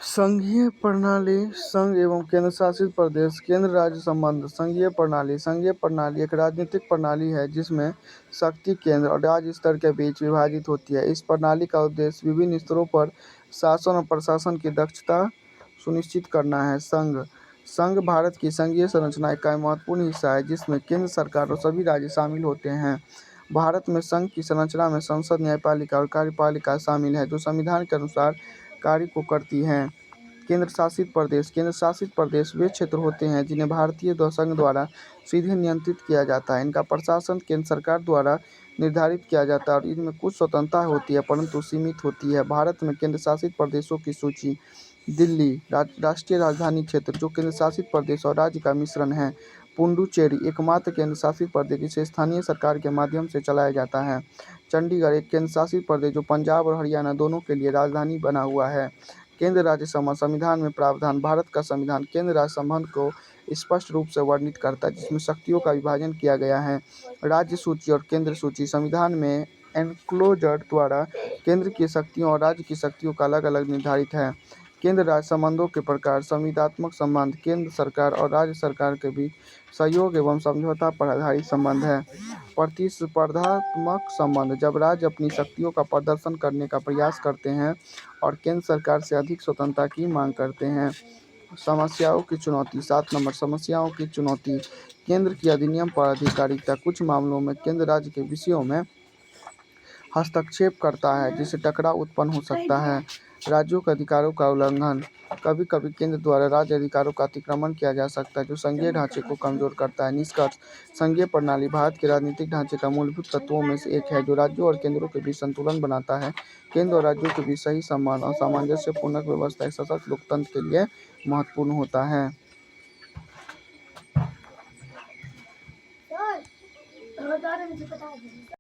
संघीय प्रणाली संघ एवं केंद्र शासित प्रदेश केंद्र राज्य संबंध। संघीय प्रणाली एक राजनीतिक प्रणाली है जिसमें शक्ति केंद्र और राज्य स्तर के बीच विभाजित होती है। इस प्रणाली का उद्देश्य विभिन्न स्तरों पर शासन और प्रशासन की दक्षता सुनिश्चित करना है। संघ भारत की संघीय संरचना का महत्वपूर्ण हिस्सा है जिसमें केंद्र सरकार और सभी राज्य शामिल होते हैं। भारत में संघ की संरचना में संसद, न्यायपालिका और कार्यपालिका शामिल है जो संविधान के अनुसार कार्य को करती हैं। केंद्र शासित प्रदेश वे क्षेत्र होते हैं जिन्हें भारतीय संघ द्वारा सीधे नियंत्रित किया जाता है। इनका प्रशासन केंद्र सरकार द्वारा निर्धारित किया जाता है और इनमें कुछ स्वतंत्रता होती है परंतु सीमित होती है। भारत में केंद्र शासित प्रदेशों की सूची। दिल्ली राष्ट्रीय राजधानी क्षेत्र जो केंद्र शासित प्रदेश और राज्य का मिश्रण है। पुडुचेरी एकमात्र केंद्र शासित प्रदेश जिसे स्थानीय सरकार के माध्यम से चलाया जाता है। चंडीगढ़ एक केंद्र शासित प्रदेश जो पंजाब और हरियाणा दोनों के लिए राजधानी बना हुआ है। केंद्र राज्य संबंध। संविधान में प्रावधान। भारत का संविधान केंद्र राज्य संबंध को स्पष्ट रूप से वर्णित करता है जिसमें शक्तियों का विभाजन किया गया है। राज्य सूची और केंद्र सूची। संविधान में एनक्लोजर द्वारा केंद्र की शक्तियों और राज्य की शक्तियों का अलग अलग निर्धारित है। केंद्र राज्य संबंधों के प्रकार। संविदात्मक संबंध केंद्र सरकार और राज्य सरकार के बीच सहयोग एवं समझौता पर आधारित संबंध है। प्रतिस्पर्धात्मक संबंध जब राज्य अपनी शक्तियों का प्रदर्शन करने का प्रयास करते हैं और केंद्र सरकार से अधिक स्वतंत्रता की मांग करते हैं। समस्याओं की चुनौती। 7 नंबर समस्याओं की चुनौती। केंद्र की अधिनियम पर आधिकारिकता। कुछ मामलों में केंद्र राज्य के विषयों में हस्तक्षेप करता है जिससे टकराव उत्पन्न हो सकता है। राज्यों के अधिकारों का उल्लंघन। कभी कभी केंद्र द्वारा राज्य अधिकारों का अतिक्रमण किया जा सकता है जो संघीय ढांचे को कमजोर करता है। निष्कर्ष। संघीय प्रणाली भारत के राजनीतिक ढांचे का मूलभूत तत्वों में से एक है जो राज्यों और केंद्रों के बीच संतुलन बनाता है। केंद्र और राज्यों के बीच सही संबंध और सामंजस्यपूर्ण व्यवस्था एक सशक्त लोकतंत्र के लिए महत्वपूर्ण होता है।